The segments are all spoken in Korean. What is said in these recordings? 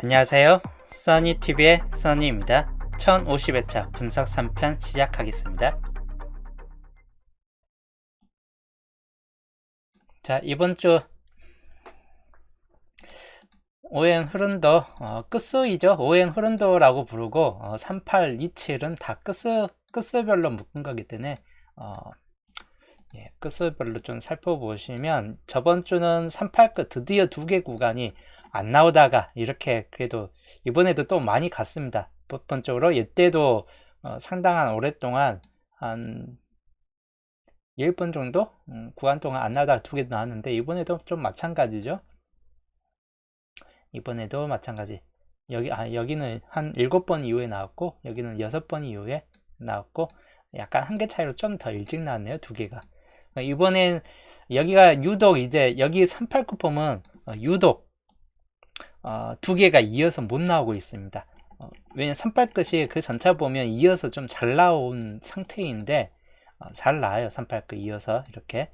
안녕하세요. 써니TV의 써니입니다. 1050회차 분석 3편 시작하겠습니다. 자, 이번 주 오행 흐른도 끝수이죠. 오행 흐른도라고 부르고 38, 27은 다 끝수별로 묶은 거기 때문에 끝수별로 좀 살펴보시면 저번 주는 38끝 드디어 두 개 구간이 안 나오다가 이렇게 그래도 이번에도 또 많이 갔습니다. 번적으로 이때도 상당한 오랫동안 한 10번 정도 구간 동안 안 나오다가 두 개 나왔는데 이번에도 좀 마찬가지죠. 이번에도 마찬가지. 여기는 한 7번 이후에 나왔고 여기는 6번 이후에 나왔고 약간 한 개 차이로 좀 더 일찍 나왔네요. 두 개가. 이번엔 여기가 유독 이제 여기 38 쿠폰은 유독 두 개가 이어서 못 나오고 있습니다. 왜냐면 38끝이 그 전차 보면 이어서 좀 잘 나온 상태인데 잘 나와요. 38끝 이어서 이렇게.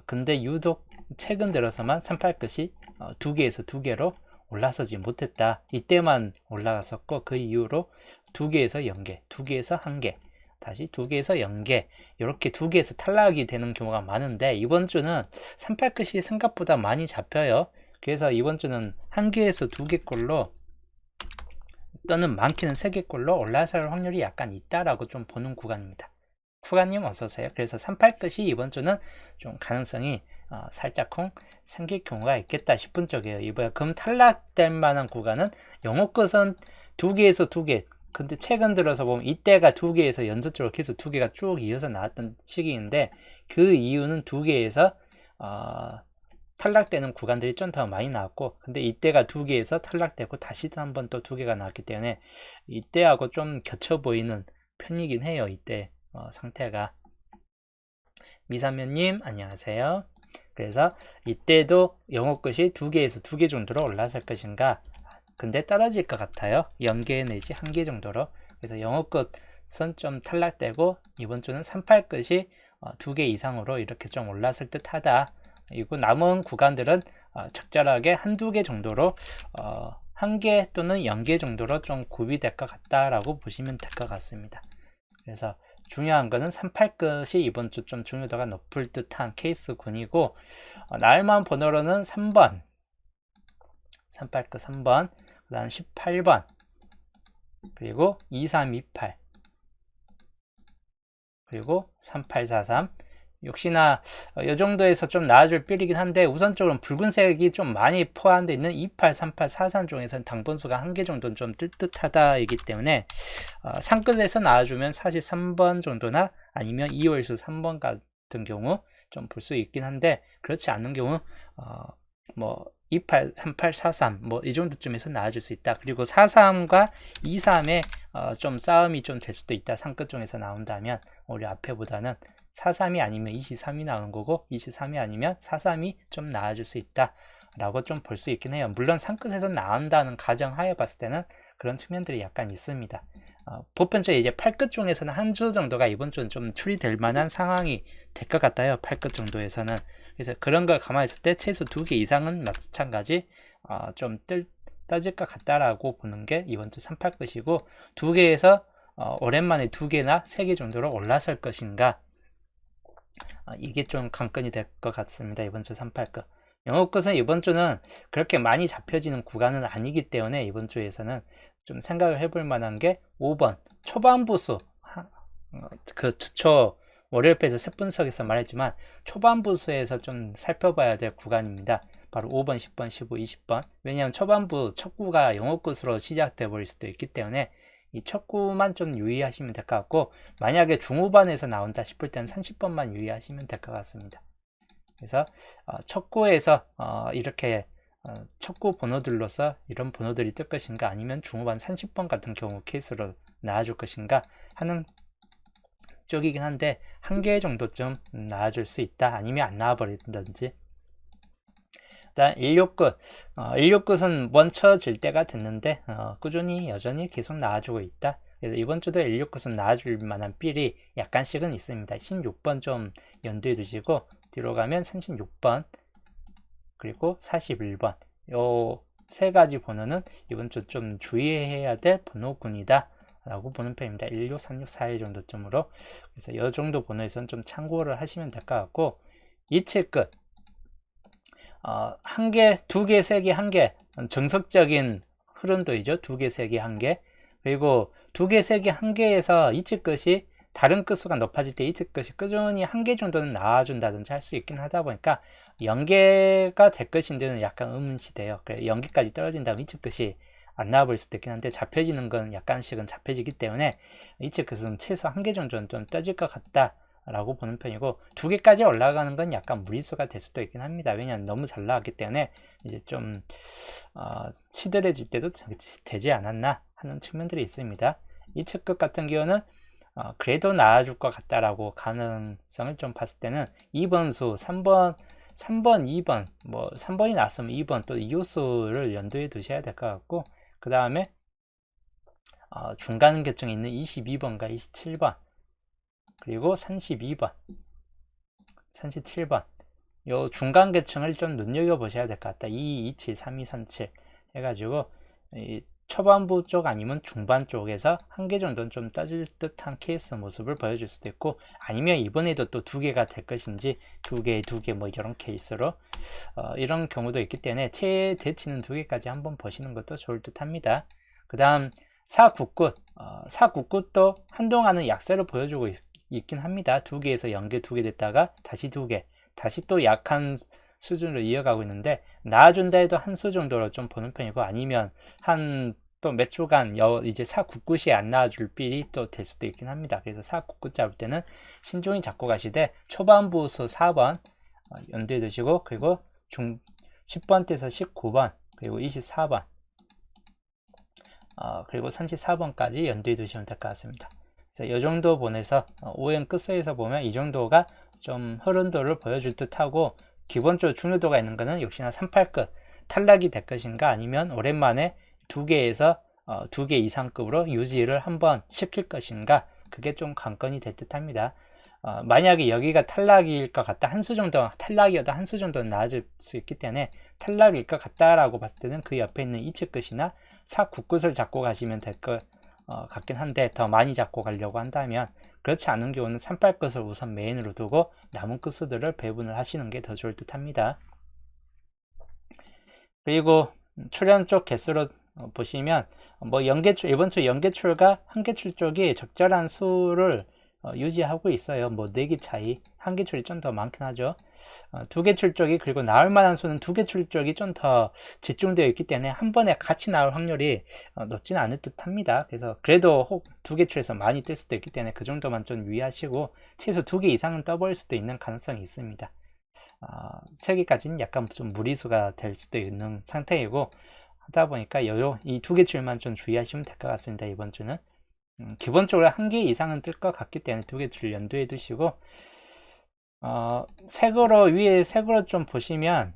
근데 유독 최근 들어서만 38끝이 두 개에서 두 개로 올라서지 못했다. 이때만 올라갔었고 그 이후로 두 개에서 0개, 두 개에서 한 개, 다시 두 개에서 0개 이렇게 두 개에서 탈락이 되는 경우가 많은데 이번 주는 38끝이 생각보다 많이 잡혀요. 그래서 이번 주는 한 개에서 두 개꼴로 또는 많게는 세 개꼴로 올라설 확률이 약간 있다라고 좀 보는 구간입니다. 후가님 어서오세요. 그래서 38끝이 이번 주는 좀 가능성이 살짝쿵 생길 경우가 있겠다 싶은 쪽이에요. 이번에 금 탈락될 만한 구간은 영어 끝은 두 개에서 두 개. 근데 최근 들어서 보면 이때가 두 개에서 연속적으로 계속 두 개가 쭉 이어서 나왔던 시기인데 그 이유는 두 개에서 탈락되는 구간들이 좀 더 많이 나왔고 근데 이때가 두 개에서 탈락되고 다시 한번 또 두 개가 나왔기 때문에 이때하고 좀 겹쳐 보이는 편이긴 해요. 이때 상태가. 미사면님 안녕하세요. 그래서 이때도 영어 끝이 두 개에서 두 개 정도로 올라설 것인가 근데 떨어질 것 같아요. 0개 내지 한 개 정도로. 그래서 영어 끝은 좀 탈락되고 이번 주는 38 끝이 두 개 이상으로 이렇게 좀 올랐을 듯 하다. 그리고 남은 구간들은 적절하게 한두 개 정도로 한 개 또는 0개 정도로 좀 구비될 것 같다라고 보시면 될 것 같습니다. 그래서 중요한 거는 38끝이 이번 주 좀 중요도가 높을 듯한 케이스군이고 날만 번호로는 3번 38끝 3번 그 다음 18번 그리고 2328 그리고 3843 역시나 이 정도에서 좀 나아질 필이긴 한데 우선적으로 붉은색이 좀 많이 포함되어 있는 28, 38, 43 중에서는 당번수가 한 개 정도는 좀 뜰 듯하다 이기 때문에 상끝에서 나와주면 사실 3번 정도나 아니면 2월수 3번 같은 경우 좀 볼 수 있긴 한데 그렇지 않은 경우 뭐 28, 38, 43 뭐 이 정도쯤에서 나와줄 수 있다. 그리고 43과 23에 좀 싸움이 좀 될 수도 있다. 상끝 중에서 나온다면 우리 앞에보다는 43이 아니면 23이 나오는 거고 23이 아니면 43이 좀 나와줄 수 있다 라고 좀 볼 수 있긴 해요. 물론 상끝에서 나온다는 가정하에 봤을 때는 그런 측면들이 약간 있습니다. 보편적으로 이제 8끝 중에서는 한 주 정도가 이번 주는 좀 추리될 만한 상황이 될 것 같아요. 8끝 정도에서는. 그래서 그런 걸 감안했을 때 최소 2개 이상은 마찬가지 좀 떠질 것 같다라고 보는 게 이번 주 38끝이고 2개에서 오랜만에 2개나 3개 정도로 올라설 것인가 이게 좀 관건이 될 것 같습니다. 이번 주 38끝. 영어 끝은 이번 주는 그렇게 많이 잡혀지는 구간은 아니기 때문에 이번 주에서는 좀 생각을 해볼 만한 게 5번 초반부수 그 주초 월요일에서 셋분석에서 말했지만 초반부수에서 좀 살펴봐야 될 구간입니다. 바로 5번, 10번, 15, 20번. 왜냐하면 초반부 첫 구가 영어 끝으로 시작돼 버릴 수도 있기 때문에 이 첫 구만 좀 유의하시면 될 것 같고 만약에 중후반에서 나온다 싶을 때는 30번만 유의하시면 될 것 같습니다. 그래서 첫 구에서 이렇게 첫 구 번호들로서 이런 번호들이 뜰 것인가 아니면 중후반 30번 같은 경우 케이스로 나와줄 것인가 하는 쪽이긴 한데 한 개 정도쯤 나와줄 수 있다 아니면 안 나와버린다든지. 일단 16끝 16끝은 멈춰질 때가 됐는데 꾸준히 여전히 계속 나와주고 있다. 그래서 이번 주도 16끝은 나와줄 만한 필이 약간씩은 있습니다. 16번 좀 염두에 두시고 뒤로 가면 36번 그리고 41번 요 세 가지 번호는 이번 주 좀 주의해야 될 번호군이다 라고 보는 편입니다. 16, 36, 41 정도쯤으로. 그래서 이 정도 번호에서는 좀 참고를 하시면 될 것 같고, 이치 끝 한 개, 두 개, 세 개, 한 개 정석적인 흐름도이죠. 두 개, 세 개, 한 개. 그리고 두 개, 세 개, 한 개에서 이치 끝이 다른 끝수가 높아질 때 이치 끝이 꾸준히 한 개 정도는 나와준다든지 할 수 있긴 하다 보니까 연계가 될 것인지는 약간 의문시돼요. 그래, 연계까지 떨어진다면 이치 끝이 안 나와버릴 수도 있긴 한데 잡혀지는 건 약간씩은 잡혀지기 때문에 이치 끝은 최소 한 개 정도는 좀 떠질 것 같다 라고 보는 편이고, 두 개까지 올라가는 건 약간 무리수가 될 수도 있긴 합니다. 왜냐하면 너무 잘 나왔기 때문에 이제 좀 시들해질 때도 되지 않았나 하는 측면들이 있습니다. 이 측끝 같은 경우는 그래도 나아줄 것 같다라고 가능성을 좀 봤을 때는 2번 수, 3번, 2번, 뭐 3번이 나왔으면 2번 또 이호수를 연두에 두셔야 될 것 같고, 그 다음에 중간 계층에 있는 22번과 27번, 그리고 32번, 37번, 요 중간 계층을 좀 눈여겨보셔야 될 것 같다. 2, 2, 7, 3, 2, 3, 7 해가지고 이 초반부 쪽 아니면 중반 쪽에서 한 개 정도는 좀 떠질 듯한 케이스 모습을 보여줄 수도 있고, 아니면 이번에도 또 두 개가 될 것인지 두 개 뭐 이런 케이스로 이런 경우도 있기 때문에 최대치는 두 개까지 한번 보시는 것도 좋을 듯 합니다. 그 다음 499, 499도 한동안은 약세를 보여주고 있긴 합니다. 두 개에서 연계 두 개 됐다가 다시 두 개, 다시 또 약한 수준으로 이어가고 있는데, 나아준다 해도 한 수 정도로 좀 보는 편이고, 아니면 한 또 몇 주간 이제 499시 안 나와줄 빌이 또 될 수도 있긴 합니다. 그래서 499 잡을 때는 신중히 잡고 가시되 초반부 수 4번 연두에 두시고, 그리고 10번대에서 19번, 그리고 24번, 그리고 34번까지 연두에 두시면 될 것 같습니다. 이 정도 보내서 OM 끝서에서 보면 이 정도가 좀 흐름도를 보여줄 듯하고, 기본적으로 중요도가 있는 것은 역시나 38끝 탈락이 될 것인가, 아니면 오랜만에 두 개에서 두 개 이상급으로 유지를 한번 시킬 것인가, 그게 좀 관건이 될 듯 합니다. 만약에 여기가 탈락일 것 같다, 한 수 정도 탈락이어도 한 수 정도는 나아질 수 있기 때문에 탈락일 것 같다라고 봤을 때는 그 옆에 있는 이치 끝이나 499끝을 잡고 가시면 될 것 같긴 한데, 더 많이 잡고 가려고 한다면, 그렇지 않은 경우는 38끝을 우선 메인으로 두고 남은 끝수들을 배분을 하시는 게 더 좋을 듯 합니다. 그리고 출현 쪽 개수로 보시면 뭐 이번 주 연계출과 한계출 쪽이 적절한 수를 유지하고 있어요. 뭐 4개 차이, 한계출이 좀 더 많긴 하죠. 두 개 출적이, 그리고 나올 만한 수는 두 개 출적이 좀 더 집중되어 있기 때문에 한 번에 같이 나올 확률이 높지는 않을 듯 합니다. 그래서 그래도 혹 두 개 출에서 많이 뜰 수도 있기 때문에 그 정도만 좀 유의하시고, 최소 2개 이상은 떠버릴 수도 있는 가능성이 있습니다. 3개까지는 약간 좀 무리수가 될 수도 있는 상태이고, 하다 보니까 이 두 개 출만 좀 주의하시면 될 것 같습니다. 이번 주는 기본적으로 한 개 이상은 뜰 것 같기 때문에 두 개 출 연두에 두시고, 위에 색으로 좀 보시면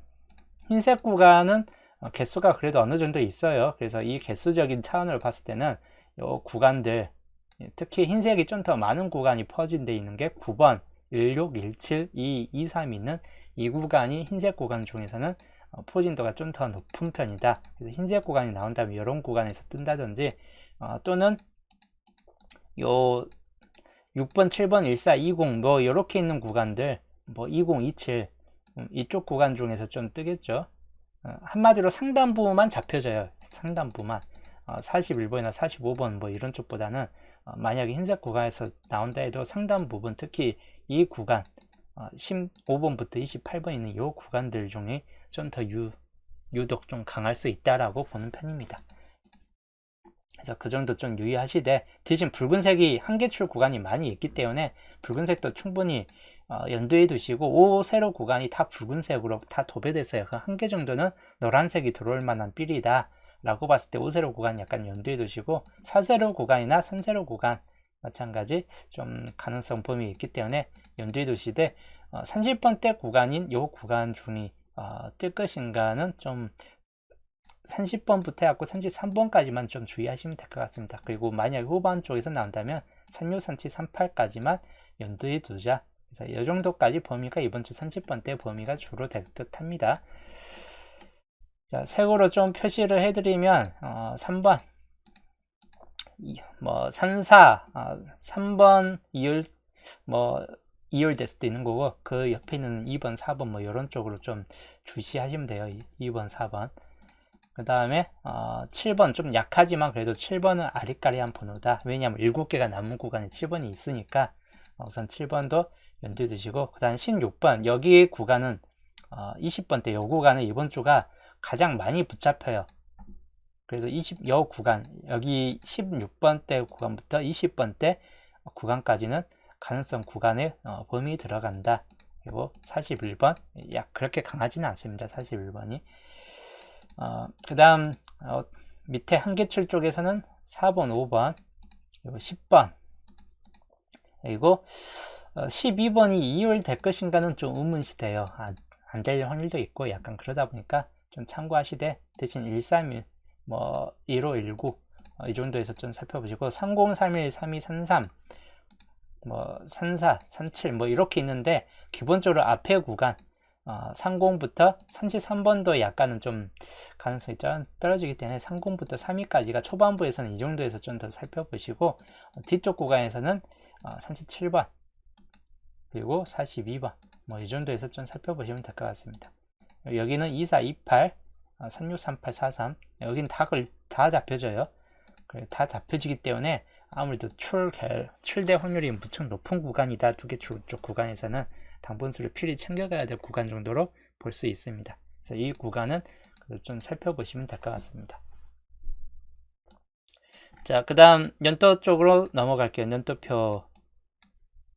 흰색 구간은 개수가 그래도 어느 정도 있어요. 그래서 이 개수적인 차원을 봤을 때는 요 구간들, 특히 흰색이 좀 더 많은 구간이 퍼진데 있는 게 9번, 16, 17, 2, 2, 3 있는 이 구간이 흰색 구간 중에서는 포진도가 좀 더 높은 편이다. 그래서 흰색 구간이 나온다면 이런 구간에서 뜬다든지, 또는 요 6번, 7번, 14, 20 뭐 이렇게 있는 구간들, 뭐 20, 27 이쪽 구간 중에서 좀 뜨겠죠. 한마디로 상단부만 잡혀져요. 상단부만 41번이나 45번 뭐 이런 쪽보다는 만약에 흰색 구간에서 나온다 해도 상단 부분, 특히 이 구간 15번부터 28번 있는 이 구간들 중에 좀 더 유독 좀 강할 수 있다라고 보는 편입니다. 그래서 그 정도 좀 유의하시되, 대신 붉은색이 한계출 구간이 많이 있기 때문에 붉은색도 충분히 연두에 두시고, 5 세로 구간이 다 붉은색으로 다 도배됐어요. 그 한 개 정도는 노란색이 들어올 만한 삘이다 라고 봤을 때 5세로 구간 약간 연두에 두시고, 4세로 구간이나 3세로 구간 마찬가지 좀 가능성 범위 있기 때문에 연두에 두시되, 30번대 구간인 이 구간 중이 뜰 것인가는 좀 30번부터 해갖고 33번까지만 좀 주의하시면 될 것 같습니다. 그리고 만약에 후반 쪽에서 나온다면 36, 37, 38까지만 연두에 두자. 그래서 이 정도까지 범위가 이번 주 30번대 범위가 주로 될 듯 합니다. 자, 색으로 좀 표시를 해드리면 3번 뭐 산사 3번 이율 뭐 이율될 수도 있는 거고, 그 옆에 있는 2번 4번 뭐 이런 쪽으로 좀 주시하시면 돼요. 2번 4번. 그 다음에 7번 좀 약하지만 그래도 7번은 아리까리한 번호다. 왜냐하면 7개가 남은 구간에 7번이 있으니까 우선 7번도 염두에 두시고, 그 다음 16번 여기 구간은 20번 때 이 구간은 이번 주가 가장 많이 붙잡혀요. 그래서 여 구간, 여기 16번대 구간부터 20번대 구간까지는 가능성 구간의 범위 들어간다. 그리고 41번, 그렇게 강하지는 않습니다. 41번이. 그 다음 밑에 한계출 쪽에서는 4번, 5번, 그리고 10번, 그리고 12번이 이율될 것인가는 좀 의문시돼요. 안 될 확률도 있고 약간 그러다 보니까 좀 참고하시되, 대신 131, 뭐 1519 이 정도에서 좀 살펴보시고, 3031, 3233, 뭐 34, 37 뭐 이렇게 있는데, 기본적으로 앞에 구간 30부터 33번도 약간은 좀 가능성이 좀 떨어지기 때문에 30부터 32까지가 초반부에서는 이 정도에서 좀 더 살펴보시고, 뒤쪽 구간에서는 37번 그리고 42번 뭐 이 정도에서 좀 살펴보시면 될 것 같습니다. 여기는 24, 28, 36, 38, 43 여기는 다 잡혀져요. 다 잡혀지기 때문에 아무래도 출대 확률이 무척 높은 구간이다. 두 개 쪽 구간에서는 당분수를 필히 챙겨가야 될 구간 정도로 볼 수 있습니다. 그래서 이 구간은 좀 살펴보시면 될 것 같습니다. 자, 그 다음 연도 쪽으로 넘어갈게요. 연도표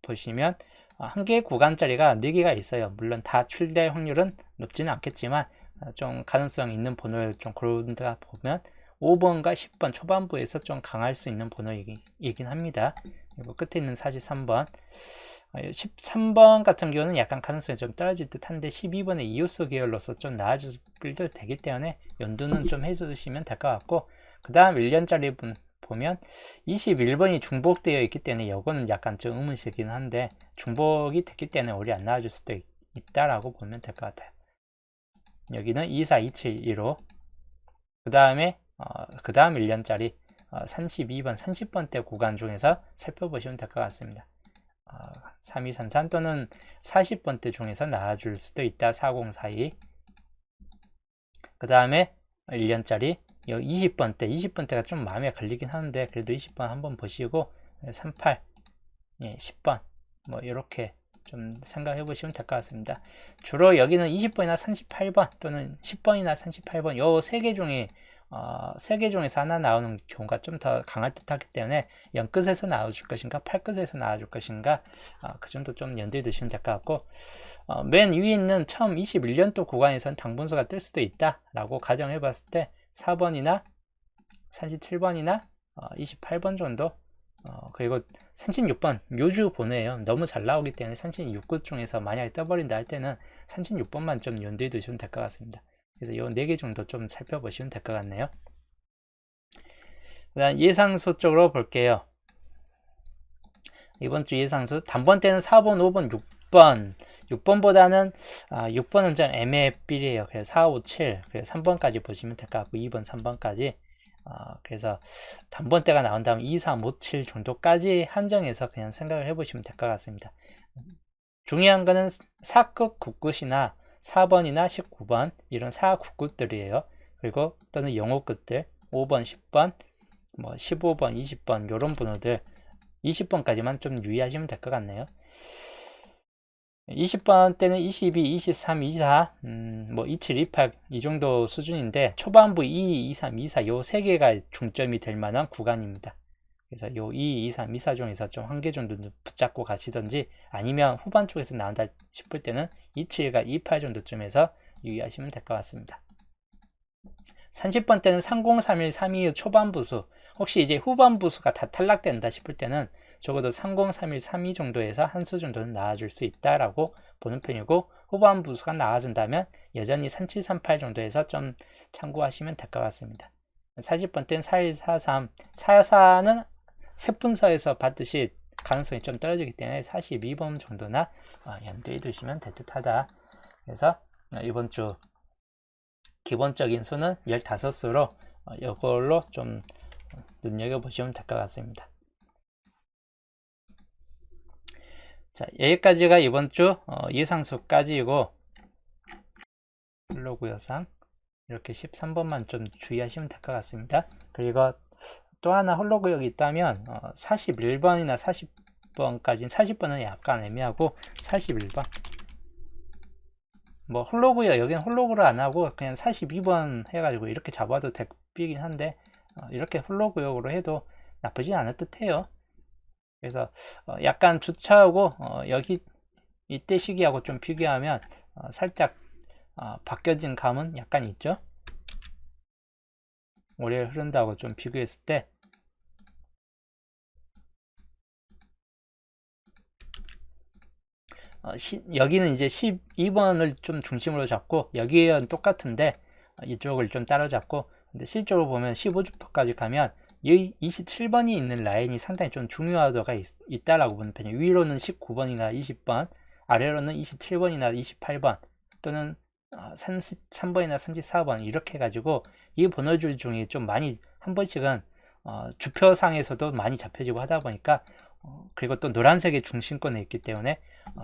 보시면 한 개 구간짜리가 4개가 있어요. 물론 다 출대 확률은 높지는 않겠지만 좀 가능성 있는 번호를 좀 고르다 보면 5번과 10번 초반부에서 좀 강할 수 있는 번호이긴 합니다. 그리고 끝에 있는 43번, 13번 같은 경우는 약간 가능성이 좀 떨어질 듯 한데 12번의 이오스 계열로서 좀 나아질 빌도 되기 때문에 연두는 좀 해주시면 될 것 같고, 그 다음 1년짜리 분 보면 21번이 중복되어 있기 때문에 이거는 약간 좀 의문이긴 한데, 중복이 됐기 때문에 올해 안 나와줄 수도 있다라고 보면 될 것 같아요. 여기는 24, 27, 1호, 그 다음에 그 다음 1년짜리 32번, 30번대 구간 중에서 살펴보시면 될 것 같습니다. 3233 또는 40번대 중에서 나와줄 수도 있다. 4042. 그 다음에 1년짜리 20번대가 좀 마음에 걸리긴 하는데 그래도 20번 한번 보시고 38, 10번 뭐 이렇게 좀 생각해 보시면 될 것 같습니다. 주로 여기는 20번이나 38번 또는 10번이나 38번 요 세 개 중에 세 개 중에서 하나 나오는 경우가 좀 더 강할 듯 하기 때문에 0끝에서 나와줄 것인가 8끝에서 나와줄 것인가 그 정도 좀 염두에 두시면 될 것 같고, 맨 위에 있는 처음 21년도 구간에서는 당분수가 뜰 수도 있다 라고 가정해 봤을 때 4번이나 37번이나 28번 정도, 그리고 36번 묘주 번호예요. 너무 잘 나오기 때문에 36구 중에서 만약에 떠버린다 할 때는 36번만 좀 염두에 두시면 될 것 같습니다. 그래서 이 4개 정도 좀 살펴보시면 될 것 같네요. 그 다음 예상수 쪽으로 볼게요. 이번 주 예상수 단번 때는 4번, 5번, 6번 6번보다는 6번은 좀 애매필이에요. 그래서 4, 5, 7 그래서 3번까지 보시면 될 것 같고 2번, 3번까지 그래서 단번대가 나온다면 2, 3, 5, 7 정도까지 한정해서 그냥 생각을 해보시면 될 것 같습니다. 중요한 거는 4끝 9끝이나 4번이나 19번 이런 4, 9끝들이에요. 그리고 또는 영어 끝들 5번, 10번, 뭐 15번, 20번 이런 번호들 20번까지만 좀 유의하시면 될 것 같네요. 20번 때는 22, 23, 24, 뭐 27, 28 이 정도 수준인데 초반부 2, 23, 24 요 세 개가 중점이 될 만한 구간입니다. 그래서 요 2, 23, 24 중에서 좀 한 개 정도 붙잡고 가시던지 아니면 후반 쪽에서 나온다 싶을 때는 27과 28 정도쯤에서 유의하시면 될 것 같습니다. 30번 때는 30, 31, 32 초반부수, 혹시 이제 후반부수가 다 탈락된다 싶을 때는 적어도 30, 31, 32 정도에서 한 수 정도는 나와줄 수 있다라고 보는 편이고, 후반부수가 나와준다면 여전히 37, 38 정도에서 좀 참고하시면 될 것 같습니다. 40번 때는 41, 43, 44는 세분서에서 봤듯이 가능성이 좀 떨어지기 때문에 42번 정도나 염두에 두시면 될 듯하다. 그래서 이번 주 기본적인 수는 15수로 이걸로 좀 눈여겨보시면 될 것 같습니다. 자, 여기까지가 이번 주 예상수까지이고, 홀로구요상 이렇게 13번만 좀 주의하시면 될 것 같습니다. 그리고 또 하나 홀로구역이 있다면 41번이나 40번까지는 40번은 약간 애매하고 41번 뭐 홀로구역 여기는 홀로그를 안 하고 그냥 42번 해가지고 이렇게 잡아도 되긴 한데 이렇게 홀로구역으로 해도 나쁘진 않을 듯 해요. 그래서 약간 주차하고 여기 이때 시기하고 좀 비교하면 살짝 바뀌어진 감은 약간 있죠. 월요일 흐른다고 좀 비교했을 때 여기는 이제 12번을 좀 중심으로 잡고 여기는 똑같은데 이쪽을 좀 따라잡고, 근데 실제로 보면 15주포까지 가면 이 27번이 있는 라인이 상당히 좀 중요하도가 있다라고 보는 편이에요. 위로는 19번이나 20번, 아래로는 27번이나 28번 또는 33번이나 34번 이렇게 해가지고 이 번호줄 중에 좀 많이 한 번씩은 주표상에서도 많이 잡혀지고 하다 보니까 그리고 또 노란색의 중심권에 있기 때문에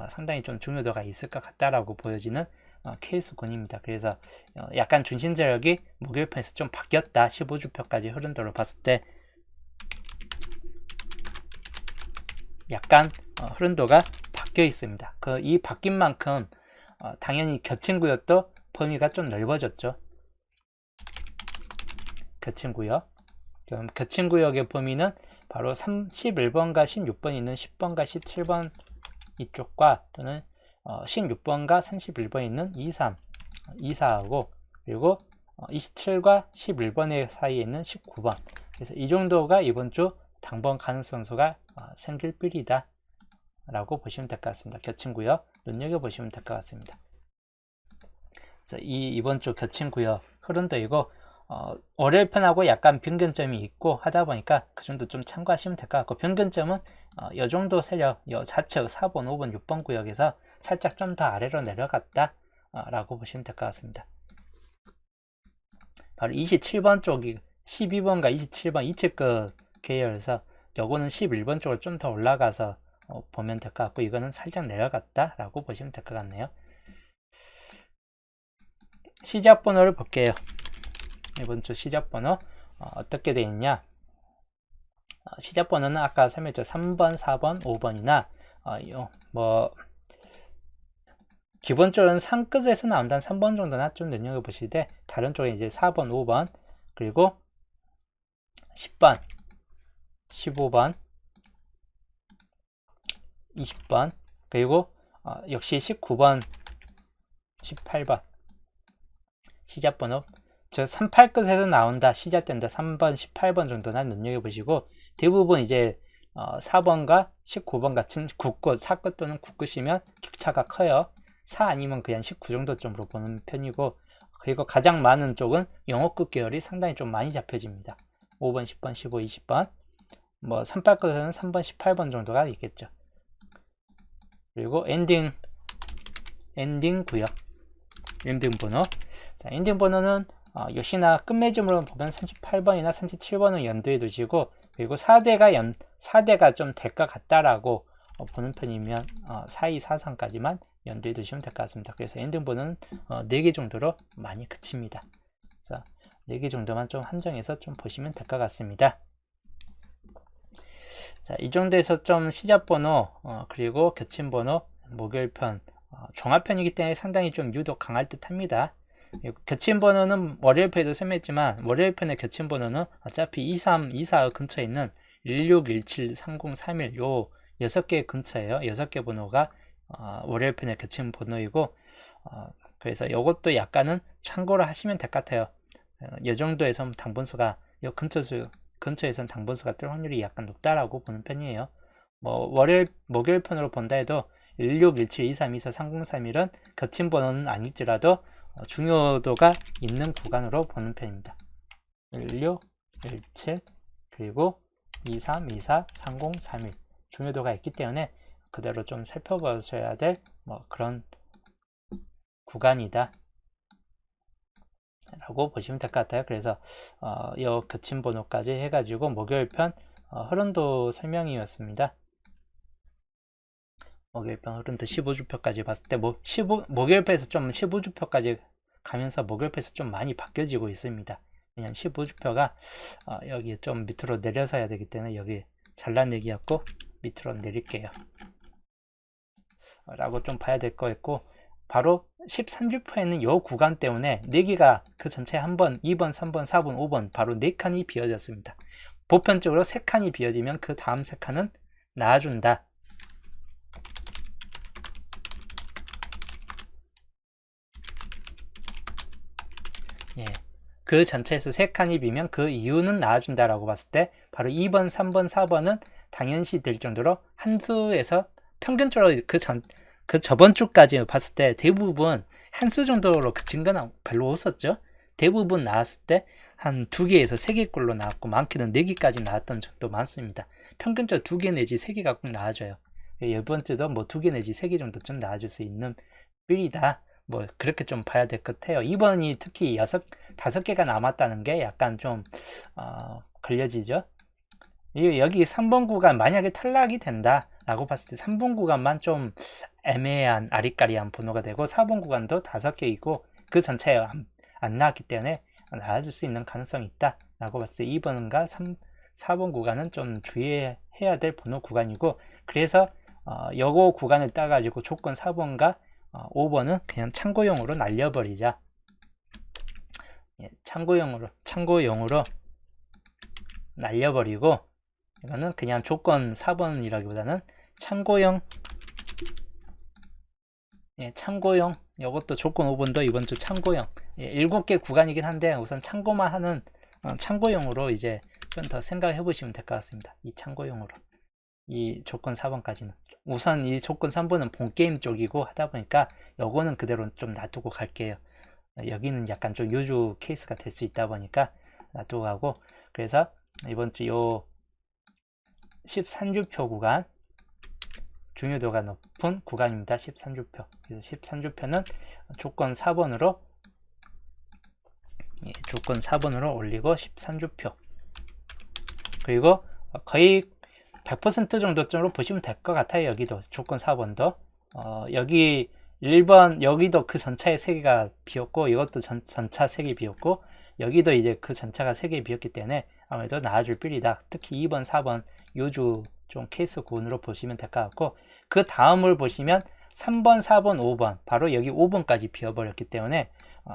상당히 좀 중요도가 있을 것 같다라고 보여지는 케이스군입니다. 그래서 약간 중심제력이 목요일편에서 좀 바뀌었다. 15주표까지 흐른도로 봤을 때 약간 흐른도가 바뀌어 있습니다. 이 바뀐 만큼 당연히 겹친구역도 범위가 좀 넓어졌죠. 겹친구역. 그럼 겹친구역의 범위는 바로 11번과 16번 있는 10번과 17번 이쪽과 또는 16번과 31번 있는 23, 24하고 그리고 27과 11번의 사이에 있는 19번. 그래서 이 정도가 이번 주 당번 가능성수가 생길 필이다 라고 보시면 될 것 같습니다. 겹친구역 눈여겨보시면 될 것 같습니다. 그래서 이번 주 겹친구역 흐름도이고 월요일 편하고 약간 변경점이 있고 하다 보니까 그 정도 좀 참고하시면 될 것 같고, 변경점은 이 정도 세력, 이 좌측 4번, 5번, 6번 구역에서 살짝 좀 더 아래로 내려갔다 라고 보시면 될 것 같습니다. 바로 27번 쪽이 12번과 27번 이측급 계열에서 요거는 11번 쪽으로 좀 더 올라가서 보면 될 것 같고, 이거는 살짝 내려갔다 라고 보시면 될 것 같네요. 시작번호를 볼게요. 이번 주 시작번호 어떻게 되어 있냐, 시작번호는 아까 설명했죠. 3번, 4번, 5번이나 뭐 기본적으로는 상끝에서 나온다는 3번 정도나 좀 눈여겨보시되, 다른 쪽에 이제 4번, 5번, 그리고 10번, 15번, 20번, 그리고 역시 19번, 18번 시작번호, 저 38끝에서 나온다, 시작된다 3번, 18번 정도나 눈여겨보시고, 대부분 이제 4번과 19번 같은 9끝, 4끝 또는 9끝이면 격차가 커요. 4 아니면 그냥 19 정도점으로 보는 편이고, 그리고 가장 많은 쪽은 영어끝 계열이 상당히 좀 많이 잡혀집니다. 5번, 10번, 15, 20번, 뭐 38끝에는 3번, 18번 정도가 있겠죠. 그리고 엔딩 구역, 엔딩 번호. 자, 엔딩 번호는 역시나 끝맺음으로 보면 38번이나 37번을 연두에 두시고, 그리고 4대가 좀 될 것 같다라고 보는 편이면 42, 43까지만 연두에 두시면 될 것 같습니다. 그래서 엔딩 번호는 4개 정도로 많이 그칩니다. 자, 4개 정도만 좀 한정해서 좀 보시면 될 것 같습니다. 자, 이 정도에서 좀 시작번호 그리고 겹친번호, 목요일편 종합편이기 때문에 상당히 좀 유독 강할 듯 합니다. 겹친번호는 월요일편에도 설명했지만, 월요일편의 겹친번호는 어차피 23, 24 근처에 있는 16, 17, 30, 31 요 6개 근처에요. 6개 번호가 월요일편의 겹친번호이고, 그래서 이것도 약간은 참고를 하시면 될 것 같아요. 이 정도에서 당번수가 요 근처에선 당번수가 뜰 확률이 약간 높다라고 보는 편이에요. 뭐 목요일 편으로 본다 해도 16, 17, 23, 24, 30, 31은 겹친 번호는 아닐지라도 중요도가 있는 구간으로 보는 편입니다. 16, 17, 그리고 23, 24, 30, 31 중요도가 있기 때문에 그대로 좀 살펴보셔야 될 그런 구간이다 라고 보시면 될 것 같아요. 그래서 이 교침 번호까지 해가지고 목요일편 흐름도 설명이었습니다. 목요일편 흐름도 15주표까지 봤을 때 목요일편에서 좀 15주표까지 가면서 목요일편에서 좀 많이 바뀌어지고 있습니다. 그냥 15주표가 여기 좀 밑으로 내려서 해야 되기 때문에 여기 잘난 얘기였고 밑으로 내릴게요. 라고 좀 봐야 될 거 있고, 바로 13주표에는 이 구간 때문에 4개가 그 전체에 1번, 2번, 3번, 4번, 5번 바로 4칸이 비어졌습니다. 보편적으로 3칸이 비어지면 그 다음 3칸은 나와준다. 예. 그 전체에서 3칸이 비면 그 이유는 나와준다라고 봤을 때 바로 2번, 3번, 4번은 당연시 될 정도로 한 수에서 평균적으로 그 저번 주까지 봤을 때 대부분 한 수 정도로 그 증가는 별로 없었죠. 대부분 나왔을 때 한 2개에서 3개꼴로 나왔고 많게는 4개까지 나왔던 적도 많습니다. 평균적으로 2개 내지 3개가 꼭 나와줘요. 이번 주도 뭐 2개 내지 3개 정도 좀 나와줄 수 있는 빌이다. 뭐 그렇게 좀 봐야 될 것 같아요. 이번이 특히 5개가 남았다는 게 약간 좀 걸려지죠. 여기 3번 구간 만약에 탈락이 된다 라고 봤을 때 3번 구간만 좀 애매한 아리까리한 번호가 되고 4번 구간도 5개이고 그 전체에 안 나왔기 때문에 나와줄 수 있는 가능성이 있다 라고 봤을 때 2번과 4번 구간은 좀 주의해야 될 번호 구간이고, 그래서 요거 구간을 따가지고 조건 4번과 5번은 그냥 참고용으로 날려버리자. 예, 참고용으로 날려버리고, 이거는 그냥 조건 4번이라기보다는 참고용, 예, 참고용. 이것도 조건 5번도 이번 주 참고용. 예, 7개 구간이긴 한데 우선 참고만 하는 참고용으로 이제 좀 더 생각해 보시면 될 것 같습니다. 이 참고용으로 이 조건 4번까지는 우선 이 조건 3번은 본게임 쪽이고 하다 보니까 요거는 그대로 좀 놔두고 갈게요. 여기는 약간 좀 유주 케이스가 될 수 있다 보니까 놔두고 가고, 그래서 이번 주 요 13주표 구간 중요도가 높은 구간입니다. 13주표. 그래서 13주표는 조건 4번으로 조건 4번으로 올리고 13주표. 그리고 거의 100% 정도쯤으로 보시면 될 것 같아요. 여기도 조건 4번도 여기 1번 여기도 그 전차에 3개가 비었고 이것도 전차 3개 비었고 여기도 이제 그 전차가 3개 비었기 때문에 아무래도 나와줄 필이다. 특히 2번, 4번 요주 좀 케이스 구분으로 보시면 될 것 같고, 그 다음을 보시면 3번, 4번, 5번 바로 여기 5번까지 비어버렸기 때문에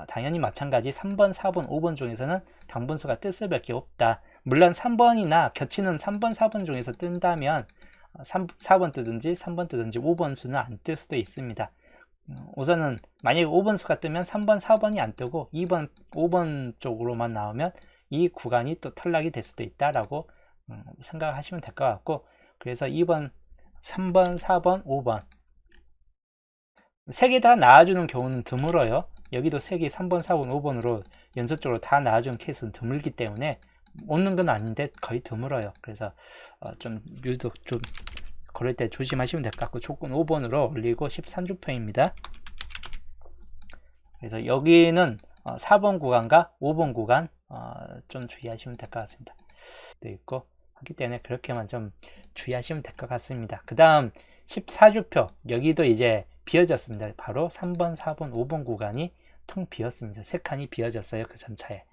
당연히 마찬가지 3번, 4번, 5번 중에서는 당분수가 뜰 수밖에 없다. 물론 3번이나 겹치는 3번, 4번 중에서 뜬다면 4번 뜨든지 3번 뜨든지 5번 수는 안 뜰 수도 있습니다. 우선은 만약에 5번 수가 뜨면 3번, 4번이 안 뜨고 2번, 5번 쪽으로만 나오면 이 구간이 또 탈락이 될 수도 있다라고 생각하시면 될 것 같고, 그래서 2번, 3번, 4번, 5번 3개 다 나와주는 경우는 드물어요. 여기도 3개 3번, 4번, 5번으로 연속적으로 다 나와주는 케이스는 드물기 때문에 없는 건 아닌데 거의 드물어요. 그래서 좀 유독 좀 그럴 때 조심하시면 될 것 같고, 조건 5번으로 올리고 13주표입니다. 그래서 여기는 4번 구간과 5번 구간 좀 주의하시면 될 것 같습니다. 또 있고 하기 때문에 그렇게만 좀 주의하시면 될 것 같습니다. 그 다음 14주표 여기도 이제 비어졌습니다. 바로 3번, 4번, 5번 구간이 텅 비었습니다. 3칸이 비어졌어요. 그 전차에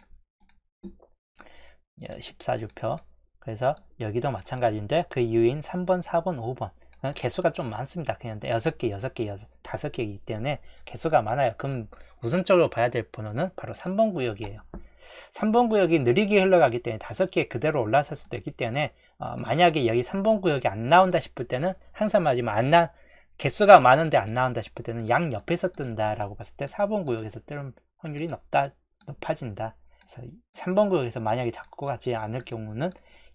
14주표. 그래서 여기도 마찬가지인데 그 이유인 3번, 4번, 5번 개수가 좀 많습니다. 그냥 6개, 6개, 5개이기 때문에 개수가 많아요. 그럼 우선적으로 봐야 될 번호는 바로 3번 구역이에요. 3번 구역이 느리게 흘러가기 때문에 5개 그대로 올라설 수도 있기 때문에 만약에 여기 3번 구역이 안 나온다 싶을 때는 항상 말하지만 개수가 많은데 안 나온다 싶을 때는 양 옆에서 뜬다 라고 봤을 때 4번 구역에서 뜰 확률이 높아진다. 그래서 3번 구역에서 만약에 잡고 가지 않을 경우는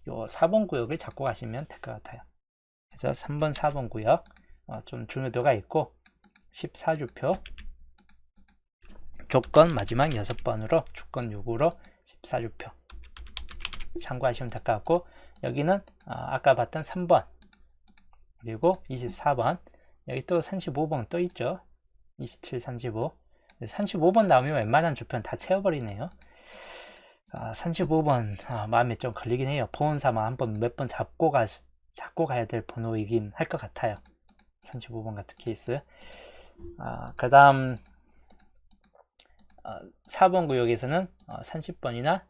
요 4번 구역을 잡고 가시면 될 것 같아요. 그래서 3번, 4번 구역 좀 중요도가 있고 14주표 조건 마지막 6번으로 조건 6으로 14주표 참고하시면 될 것 같고, 여기는 아까 봤던 3번 그리고 24번 여기 또 35번 또 있죠. 27, 35 35번 나오면 웬만한 주편 다 채워버리네요. 35번 마음에 좀 걸리긴 해요. 보험 삼아 한번 몇 번 잡고 가야 될 번호이긴 할 것 같아요. 35번 같은 케이스. 그 다음 4번 구역에서는 30번이나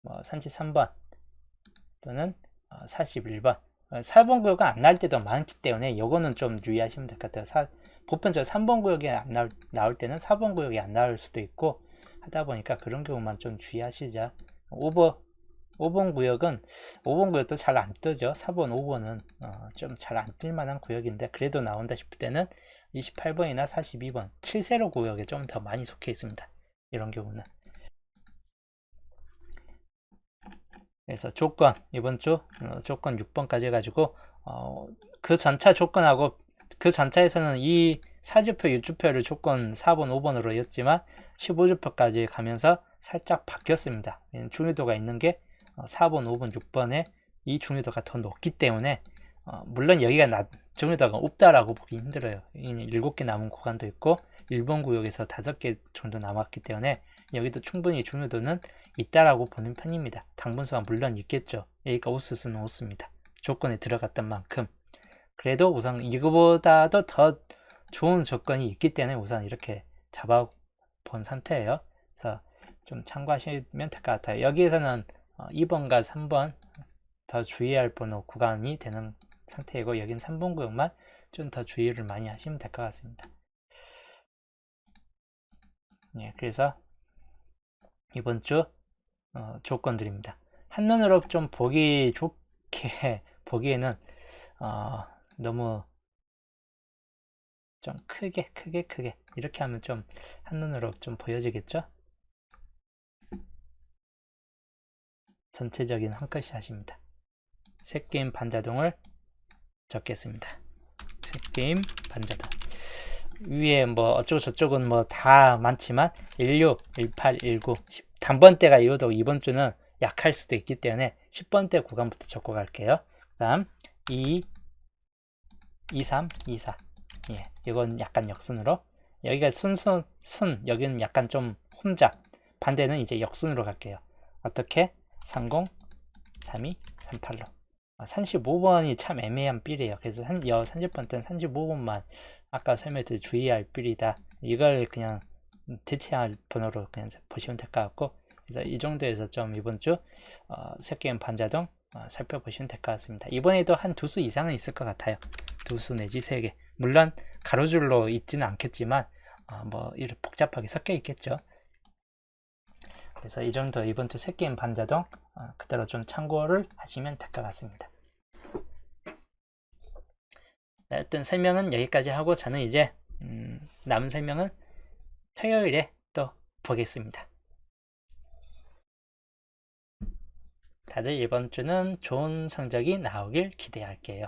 33번 또는 41번 4번 구역은 안 나올 때도 많기 때문에 요거는 좀 유의하시면 될 것 같아요. 보편적으로 3번 구역이 안 나올 때는 4번 구역이 안 나올 수도 있고 하다 보니까 그런 경우만 좀 주의하시죠. 5번 구역도 잘 안 뜨죠. 4번, 5번은 좀 잘 안 뜰 만한 구역인데 그래도 나온다 싶을 때는 28번이나 42번 7세로 구역에 좀 더 많이 속해 있습니다. 이런 경우는. 그래서 조건 이번 주 조건 6번까지 해가지고 그 전차 조건하고 그 전차에서는 이 사주표 유주표를 조건 4번 5번으로 였지만 15주표까지 가면서 살짝 바뀌었습니다. 중요도가 있는 게 4번 5번 6번에 이 중요도가 더 높기 때문에 물론 여기가 중요도가 없다라고 보기 힘들어요. 7개 남은 구간도 있고 1번 구역에서 5개 정도 남았기 때문에 여기도 충분히 중요도는 있다라고 보는 편입니다. 당분수가 물론 있겠죠. 여기가 오스는 오스입니다. 조건에 들어갔던 만큼. 그래도 우선 이거보다도 더 좋은 조건이 있기 때문에 우선 이렇게 잡아본 상태예요. 그래서 좀 참고하시면 될 것 같아요. 여기에서는 2번과 3번 더 주의할 번호 구간이 되는 상태이고 여긴 3번 구역만 좀 더 주의를 많이 하시면 될 것 같습니다. 예, 그래서 이번 주 조건들입니다. 한눈으로 좀 보기 좋게 보기에는 너무 좀 크게 이렇게 하면 좀 한눈으로 좀 보여지겠죠? 전체적인 한 컷이 하십니다. 셋게임 반자동을 적겠습니다. 셋게임 반자동 위에 뭐 어쩌고 저쩌고는 뭐 다 많지만 16, 18, 19 단번대가 이어도 이번 주는 약할 수도 있기 때문에 10번대 구간부터 적고 갈게요. 그 다음 2, 23, 24 예, 이건 약간 역순으로 여기가 순 여기는 약간 좀 혼잡 반대는 이제 역순으로 갈게요. 어떻게? 30, 32, 38로 35번이 참 애매한 삘이에요. 그래서 30번 때는 35번만 아까 설명드린 주의할 삘이다. 이걸 그냥 대체할 번호로 그냥 보시면 될 것 같고 그래서 이 정도에서 좀 이번 주 셋게임 반자동 살펴보시면 될 것 같습니다. 이번에도 한 2수 이상은 있을 것 같아요. 2수 내지 3개. 물론 가로줄로 있지는 않겠지만 뭐 이렇게 복잡하게 섞여 있겠죠. 그래서 이 정도 이번 주 셋게임 반자동 그대로 좀 참고를 하시면 될 것 같습니다. 네, 어떤 설명은 여기까지 하고 저는 이제 남은 설명은 토요일에 또 보겠습니다. 다들 이번 주는 좋은 성적이 나오길 기대할게요.